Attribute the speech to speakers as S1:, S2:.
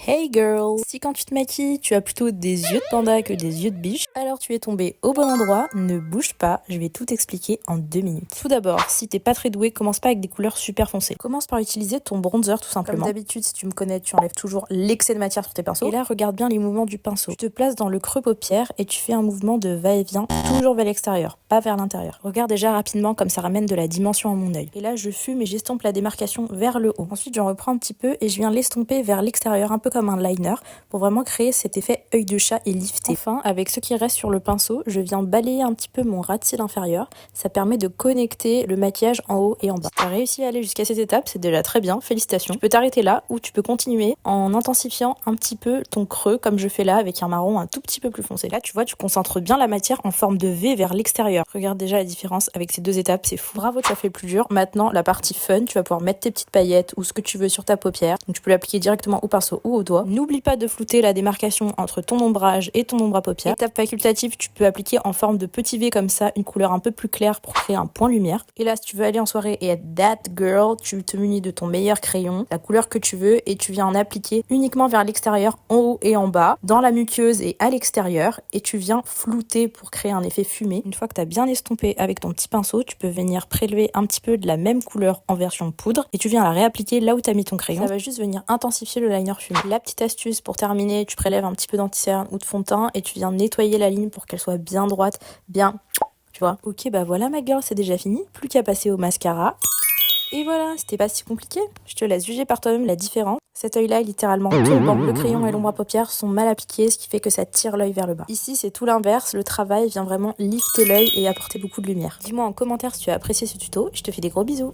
S1: Hey girl! Si quand tu te maquilles, tu as plutôt des yeux de panda que des yeux de biche, alors tu es tombé au bon endroit, ne bouge pas, je vais tout expliquer en 2 minutes. Tout d'abord, si t'es pas très doué, commence pas avec des couleurs super foncées. Commence par utiliser ton bronzer tout simplement. Comme d'habitude, si tu me connais, tu enlèves toujours l'excès de matière sur tes pinceaux. Et là, regarde bien les mouvements du pinceau. Tu te places dans le creux paupière et tu fais un mouvement de va-et-vient, toujours vers l'extérieur, pas vers l'intérieur. Regarde déjà rapidement comme ça ramène de la dimension à mon œil. Et là, je fume et j'estompe la démarcation vers le haut. Ensuite, j'en reprends un petit peu et je viens l'estomper vers l'extérieur, un peu comme un liner, pour vraiment créer cet effet œil de chat et lifté. Enfin, avec ce qui reste sur le pinceau, je viens balayer un petit peu mon ras de cils inférieur. Ça permet de connecter le maquillage en haut et en bas. Si t'as réussi à aller jusqu'à cette étape, c'est déjà très bien, félicitations. Tu peux t'arrêter là ou tu peux continuer en intensifiant un petit peu ton creux, comme je fais là avec un marron un tout petit peu plus foncé. Là, tu vois, tu concentres bien la matière en forme de V vers l'extérieur. Regarde déjà la différence avec ces deux étapes, c'est fou. Bravo, tu as fait le plus dur. Maintenant, la partie fun, tu vas pouvoir mettre tes petites paillettes ou ce que tu veux sur ta paupière. Donc tu peux l'appliquer directement au pinceau ou au doigt. N'oublie pas de flouter la démarcation entre ton ombrage et ton ombre à paupières. Étape facultative, tu peux appliquer en forme de petit V comme ça, une couleur un peu plus claire pour créer un point lumière. Et là, si tu veux aller en soirée et être that girl, tu te munis de ton meilleur crayon, la couleur que tu veux, et tu viens en appliquer uniquement vers l'extérieur, en haut et en bas, dans la muqueuse et à l'extérieur, et tu viens flouter pour créer un effet fumé. Une fois que tu as bien estompé avec ton petit pinceau, tu peux venir prélever un petit peu de la même couleur en version poudre, et tu viens la réappliquer là où tu as mis ton crayon. Ça va juste venir intensifier le liner fumé. La petite astuce pour terminer, tu prélèves un petit peu d'anti-cerne ou de fond de teint et tu viens nettoyer la ligne pour qu'elle soit bien droite, bien, tu vois. Ok, bah voilà ma girl, c'est déjà fini. Plus qu'à passer au mascara. Et voilà, c'était pas si compliqué. Je te laisse juger par toi-même la différence. Cet œil-là est littéralement tombant. Le crayon et l'ombre à paupières sont mal appliqués, ce qui fait que ça tire l'œil vers le bas. Ici, c'est tout l'inverse. Le travail vient vraiment lifter l'œil et apporter beaucoup de lumière. Dis-moi en commentaire si tu as apprécié ce tuto. Je te fais des gros bisous.